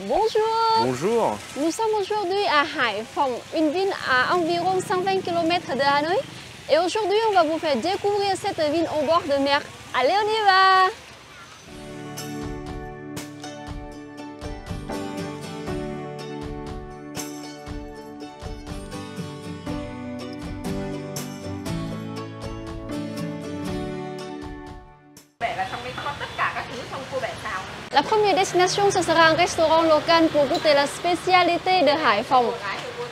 Bonjour. Bonjour. Nous sommes aujourd'hui à Hải-Phòng, une ville à environ 120 km de Hanoï. Et aujourd'hui, on va vous faire découvrir cette ville au bord de mer. Allez, on y va! La première destination, ce sera un restaurant local pour goûter la spécialité de Hải-Phòng,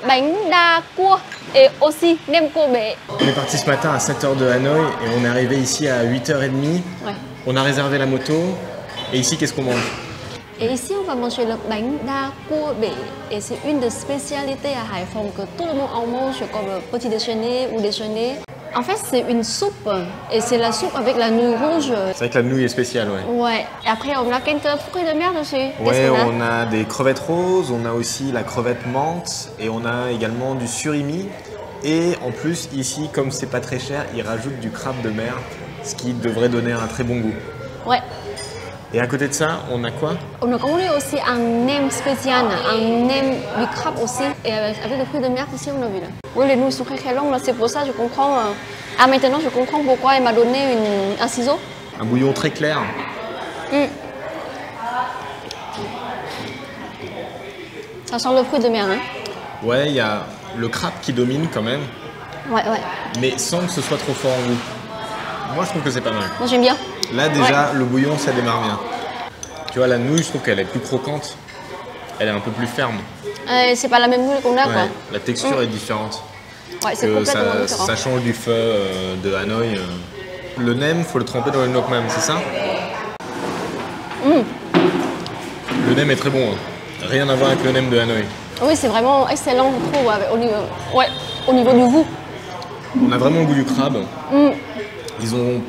bánh đa cua et aussi nem cô bể. On est parti ce matin à 7h de Hanoï et on est arrivé ici à 8h30. Ouais. On a réservé la moto. Et ici, qu'est-ce qu'on mange? Et ici, on va manger le bánh đa cua bể. Et c'est une des spécialités à Hải-Phòng que tout le monde en mange comme petit déjeuner ou déjeuner. En fait, c'est une soupe et c'est la soupe avec la nouille rouge. C'est vrai que la nouille est spéciale, ouais. Ouais. Et après, on a quelques fruits de mer dessus. Ouais, on a des crevettes roses, on a aussi la crevette menthe et on a également du surimi. Et en plus, ici, comme c'est pas très cher, ils rajoutent du crabe de mer, ce qui devrait donner un très bon goût. Ouais. Et à côté de ça, on a quoi? On a commandé aussi un nem spécial, un nem du crabe aussi, et avec les fruits de mer aussi, on a vu là. Oui, les nouilles sont très longues, c'est pour ça que je comprends. Ah, maintenant je comprends pourquoi il m'a donné un ciseau. Un bouillon très clair. Ça sent le fruit de mer, hein? Ouais, il y a le crabe qui domine quand même, Ouais. mais sans que ce soit trop fort en goût. Moi, je trouve que c'est pas mal. Moi, j'aime bien. Là, déjà, le bouillon, ça démarre bien. Tu vois, la nouille, je trouve qu'elle est plus croquante. Elle est un peu plus ferme. C'est pas la même nouille qu'on a, quoi. La texture est différente. Ouais, c'est complètement différent. Ça change du feu de Hanoï. Le nem, faut le tremper dans le nok mam, c'est ça? Le nem est très bon. Hein. Rien à voir avec le nem de Hanoï. Oui, c'est vraiment excellent, je trouve, au niveau du goût. On a vraiment le goût du crabe. Ils n'ont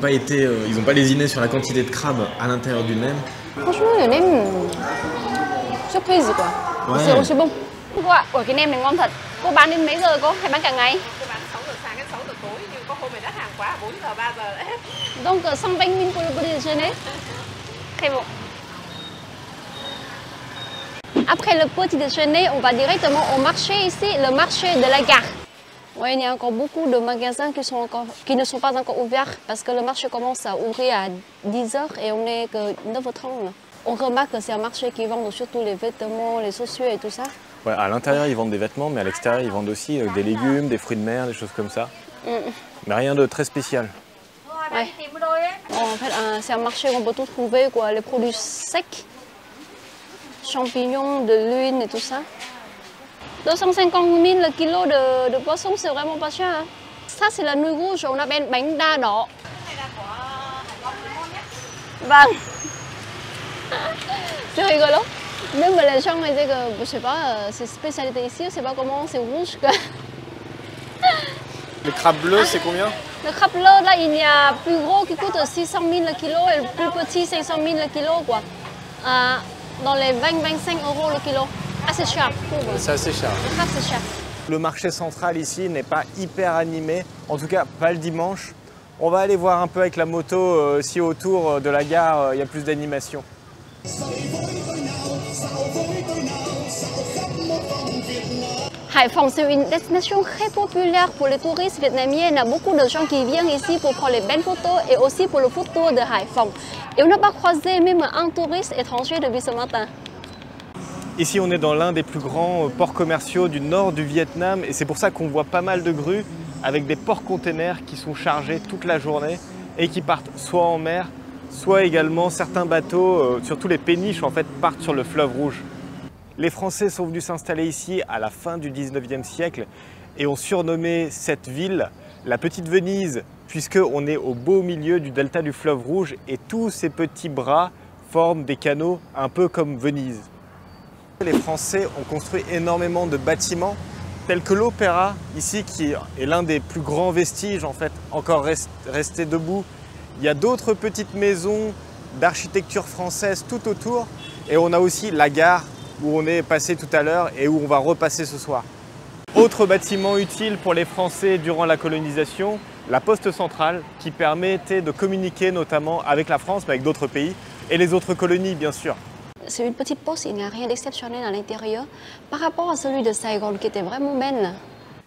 pas lésiné sur la quantité de crabe à l'intérieur du nem. Franchement, le nem, surprise quoi. Ouais. C'est aussi bon. Ủa, cái nem này ngon thật. Cô bán đến mấy giờ cô? Hay bán cả ngày? Tôi bán 6 giờ sáng đến 6 giờ tối, nhưng có hôm này đắt hàng quá, 4 giờ, 3 giờ đã hết. Donc, 120 000 pour le petit déjeuner. Très bon. Après le petit déjeuner, on va directement au marché ici, le marché de la gare. Oui, il y a encore beaucoup de magasins qui ne sont pas encore ouverts parce que le marché commence à ouvrir à 10h et on n'est que 9h30. On remarque que c'est un marché qui vend surtout les vêtements, les chaussures et tout ça. Ouais, à l'intérieur, ils vendent des vêtements, mais à l'extérieur, ils vendent aussi des légumes, des fruits de mer, des choses comme ça. Mais rien de très spécial. Ouais. Bon, en fait, c'est un marché où on peut tout trouver, quoi, les produits secs, champignons, de l'huile et tout ça. 250 000 le kilo de poisson, c'est vraiment pas cher. Hein. Ça, c'est la nouille rouge, on appelle bánh đa đỏ. Vâng. C'est rigolo. Même les gens me disent que, je sais pas, c'est spécialité ici, je sais pas comment, c'est rouge. Le crabe bleu, c'est combien? Le crabe bleu, là, il y a plus gros qui coûte 600 000 le kilo et le plus petit 500 000 le kilo, quoi. Dans les 20-25 € le kilo. Assez cher, je trouve. C'est assez cher. Le crabe, c'est cher. Le marché central ici n'est pas hyper animé, en tout cas pas le dimanche. On va aller voir un peu avec la moto si autour de la gare il y a plus d'animation. Hải-Phòng, c'est une destination très populaire pour les touristes vietnamiens. Il y a beaucoup de gens qui viennent ici pour prendre les belles photos et aussi pour le food tour de Hải-Phòng. Et on n'a pas croisé même un touriste étranger depuis ce matin. Ici, on est dans l'un des plus grands ports commerciaux du nord du Vietnam et c'est pour ça qu'on voit pas mal de grues avec des ports-containers qui sont chargés toute la journée et qui partent soit en mer, soit également certains bateaux, surtout les péniches en fait, partent sur le fleuve Rouge. Les Français sont venus s'installer ici à la fin du 19e siècle et ont surnommé cette ville la Petite Venise puisqu'on est au beau milieu du delta du fleuve Rouge et tous ces petits bras forment des canaux un peu comme Venise. Les Français ont construit énormément de bâtiments tels que l'Opéra, ici qui est l'un des plus grands vestiges en fait encore restés debout. Il y a d'autres petites maisons d'architecture française tout autour et on a aussi la gare où on est passé tout à l'heure et où on va repasser ce soir. Autre bâtiment utile pour les Français durant la colonisation, la poste centrale qui permettait de communiquer notamment avec la France mais avec d'autres pays et les autres colonies bien sûr. c'est une petite pause, il n'y a rien d'exceptionnel à l'intérieur par rapport à celui de Saigon qui était vraiment belle.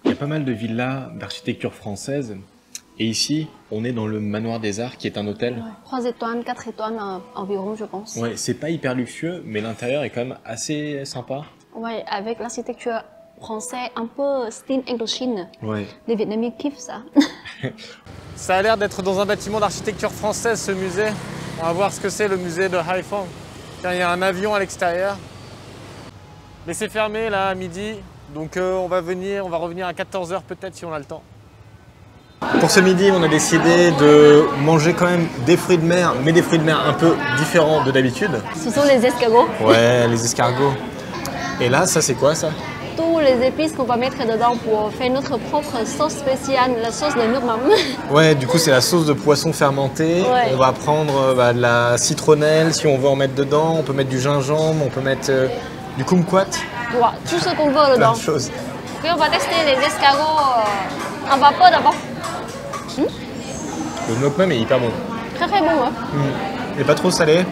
Il y a pas mal de villas d'architecture française. Et ici, on est dans le Manoir des Arts, qui est un hôtel. 3 étoiles, 4 étoiles environ, je pense. Ouais, c'est pas hyper luxueux, mais l'intérieur est quand même assez sympa. Ouais, avec l'architecture française un peu style Indochine. Ouais. Les Vietnamiens kiffent ça. Ça a l'air d'être dans un bâtiment d'architecture française, ce musée. On va voir ce que c'est, le musée de Haiphong. Tiens, il y a un avion à l'extérieur. Mais c'est fermé, là, à midi. Donc on va revenir à 14 h peut-être, si on a le temps. Pour ce midi, on a décidé de manger quand même des fruits de mer, mais des fruits de mer un peu différents de d'habitude. Ce sont les escargots. Ouais, les escargots. Et là, ça c'est quoi ça? Tous les épices qu'on va mettre dedans pour faire notre propre sauce spéciale, la sauce de nước mắm. Ouais, du coup c'est la sauce de poisson fermenté. Ouais. On va prendre de la citronnelle si on veut en mettre dedans. On peut mettre du gingembre, on peut mettre du kumquat. Ouais, tout ce qu'on veut Plein dedans. de choses. Ok, on va tester les escargots en vapeur d'abord. Le nok mam est hyper bon. Très très bon. Hein. Il n'est pas trop salé.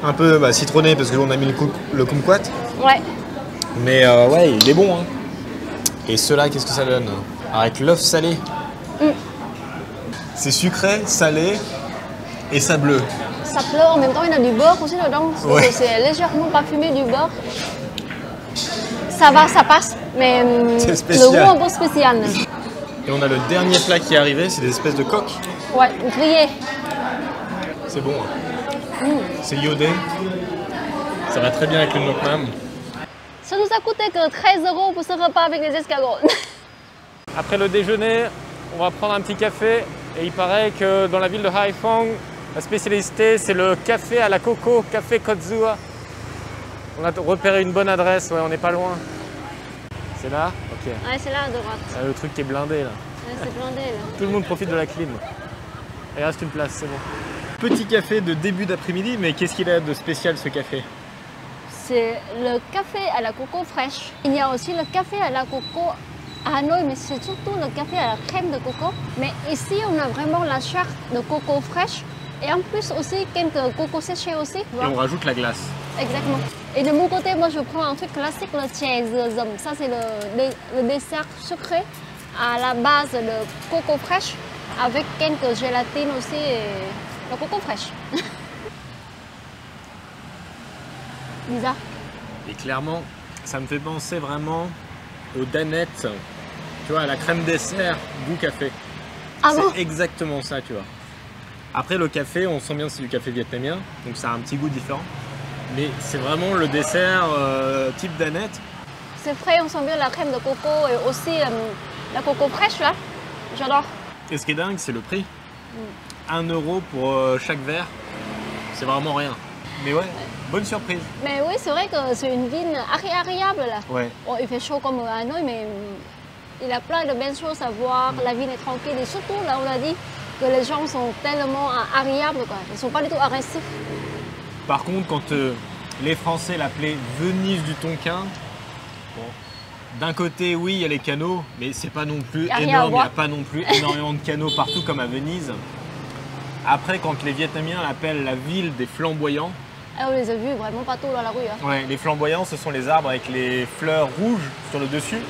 Un peu citronné parce qu'on a mis le kumquat. Ouais. Mais ouais, il est bon. Hein. Et ceux-là, qu'est-ce que ça donne? Avec l'œuf salé. C'est sucré, salé et sableux. Ça pleure, en même temps il y a du beurre aussi dedans. Ouais. C'est légèrement parfumé du beurre. Ça va, ça passe, mais C'est le spécial. goût un peu spécial. Et on a le dernier plat qui est arrivé, c'est des espèces de coques. Ouais, grillé. C'est bon. Hein. C'est iodé. Ça va très bien avec le nok mam. Ça nous a coûté que 13 € pour ce repas avec les escargots. Après le déjeuner, on va prendre un petit café. Et il paraît que dans la ville de Haiphong, la spécialité c'est le café à la coco, café Kotzua. On a repéré une bonne adresse, ouais, on n'est pas loin. C'est là? Ok. Ouais, c'est là à droite. Ah, le truc qui est blindé là. Ouais, c'est blindé là. Tout le monde profite de la clim. Il reste une place, c'est bon. Petit café de début d'après-midi, mais qu'est-ce qu'il a de spécial ce café? C'est le café à la coco fraîche. Il y a aussi le café à la coco à Hanoï, mais c'est surtout le café à la crème de coco. Mais ici, on a vraiment la charte de coco fraîche. Et en plus aussi, quelques cocos séchés aussi. Et on rajoute la glace. Exactement. Et de mon côté, moi je prends un truc classique, le chè dừa dầm. Ça c'est le dessert sucré à la base de coco fraîche avec quelques gélatines aussi et le coco fraîche. Bizarre. Et clairement, ça me fait penser vraiment aux danettes, tu vois, à la crème dessert goût café. Ah bon? C'est exactement ça, tu vois. Après le café, on sent bien que c'est du café vietnamien, donc ça a un petit goût différent. Mais c'est vraiment le dessert type danette. C'est frais, on sent bien la crème de coco et aussi la coco fraîche là. J'adore. Et ce qui est dingue, c'est le prix. 1 € pour chaque verre, c'est vraiment rien. Mais ouais, bonne surprise. Mais oui, c'est vrai que c'est une ville agréable là. Ouais. Bon, il fait chaud comme à Hanoï, mais il y a plein de belles choses à voir. La ville est tranquille et surtout là, on a dit que les gens sont tellement agréables, quoi. Ils ne sont pas du tout agressifs. Par contre, quand les Français l'appelaient Venise du Tonkin, bon, d'un côté, oui, il y a les canaux, mais c'est pas non plus énorme. Il n'y a pas non plus énormément de canaux partout comme à Venise. Après, quand les Vietnamiens l'appellent la ville des flamboyants, on les a vus vraiment partout dans la rue. Hein. Ouais, les flamboyants, ce sont les arbres avec les fleurs rouges sur le dessus.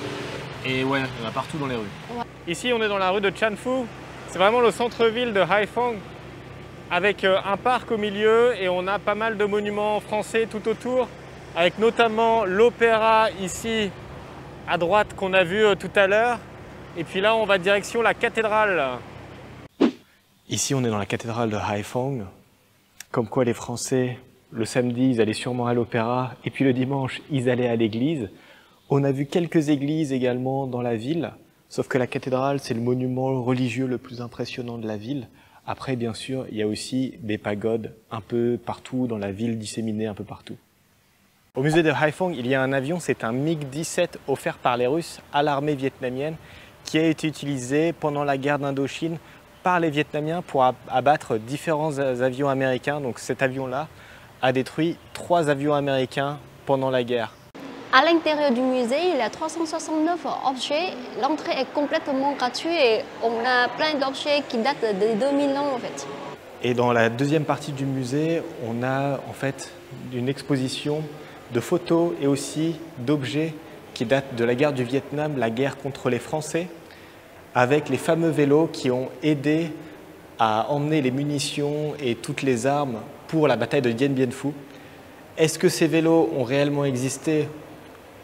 Et ouais, il y en a partout dans les rues. Ouais. Ici, on est dans la rue de Chan Phu. C'est vraiment le centre-ville de Haiphong, avec un parc au milieu et on a pas mal de monuments français tout autour, avec notamment l'opéra ici à droite qu'on a vu tout à l'heure. Et puis là, on va direction la cathédrale. Ici, on est dans la cathédrale de Haiphong. Comme quoi les Français, le samedi, ils allaient sûrement à l'opéra et puis le dimanche, ils allaient à l'église. On a vu quelques églises également dans la ville, sauf que la cathédrale, c'est le monument religieux le plus impressionnant de la ville. Après, bien sûr, il y a aussi des pagodes un peu partout dans la ville, disséminées un peu partout. Au musée de Haiphong, il y a un avion, c'est un MiG-17 offert par les Russes à l'armée vietnamienne qui a été utilisé pendant la guerre d'Indochine par les Vietnamiens pour abattre différents avions américains. Donc cet avion-là a détruit 3 avions américains pendant la guerre. À l'intérieur du musée, il y a 369 objets. L'entrée est complètement gratuite et on a plein d'objets qui datent de 2000 ans en fait. Et dans la deuxième partie du musée, on a en fait une exposition de photos et aussi d'objets qui datent de la guerre du Vietnam, la guerre contre les Français, avec les fameux vélos qui ont aidé à emmener les munitions et toutes les armes pour la bataille de Dien Bien Phu. Est-ce que ces vélos ont réellement existé?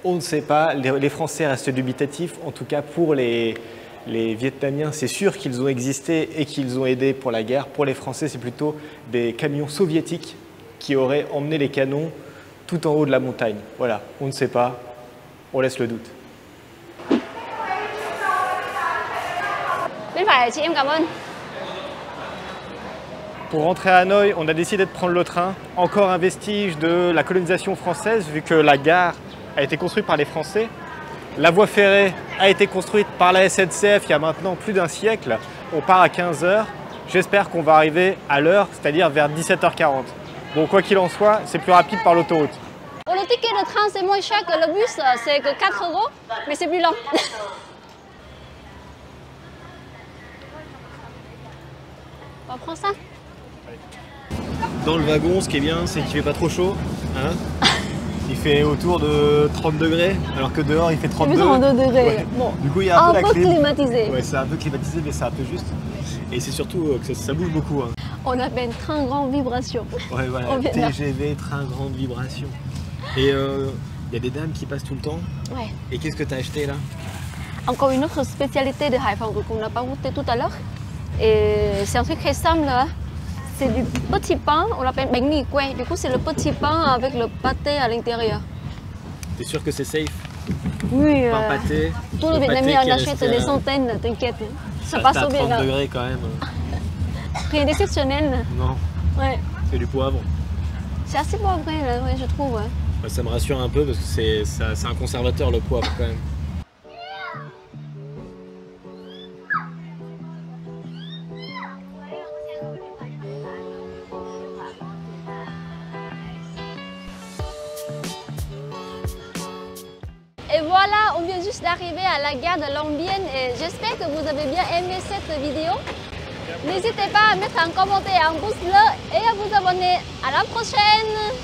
On ne sait pas. Les Français restent dubitatifs. En tout cas, pour les Vietnamiens, c'est sûr qu'ils ont existé et qu'ils ont aidé pour la guerre. Pour les Français, c'est plutôt des camions soviétiques qui auraient emmené les canons tout en haut de la montagne. Voilà, on ne sait pas. On laisse le doute. Bên phải chị em cảm ơn. Pour rentrer à Hanoï, on a décidé de prendre le train. Encore un vestige de la colonisation française, vu que la gare a été construite par les Français. La voie ferrée a été construite par la SNCF il y a maintenant plus d'un siècle. On part à 15 h. J'espère qu'on va arriver à l'heure, c'est-à-dire vers 17h40. Bon, quoi qu'il en soit, c'est plus rapide par l'autoroute. Bon, le ticket de train c'est moins cher que le bus, c'est que 4 €, mais c'est plus lent. On va prendre ça. Dans le wagon, ce qui est bien, c'est qu'il fait pas trop chaud. Hein, il fait autour de 30 degrés, alors que dehors il fait 32. 32 degrés. Ouais. Bon, Du coup, il y a un peu la clim. climatisé. Ouais, c'est un peu climatisé, mais c'est un peu juste. Et c'est surtout que ça bouge beaucoup. Hein. On appelle train grande vibration. Ouais, voilà. Au Vietnam. TGV, train grande vibration. Et il y a des dames qui passent tout le temps. Ouais. Et qu'est-ce que tu as acheté là? Encore une autre spécialité de Hải Phòng qu'on n'a pas goûté tout à l'heure. Et c'est un truc très simple. Hein. C'est du petit pain, on l'appelle bánh mì quay. Du coup, c'est le petit pain avec le pâté à l'intérieur. T'es sûr que c'est safe? Oui, Pain pâté. tous les Vietnamiens en achètent des centaines, t'inquiète. Ça passe au à 30 Vietnam. degrés quand même. Rien d'exceptionnel. Non, Ouais. c'est du poivre. C'est assez bon après, là, ouais, je trouve. Ouais. Bah, ça me rassure un peu parce que c'est un conservateur le poivre quand même. Et voilà, on vient juste d'arriver à la gare de Long Bien et j'espère que vous avez bien aimé cette vidéo. N'hésitez pas à mettre un commentaire, un pouce bleu et à vous abonner. À la prochaine!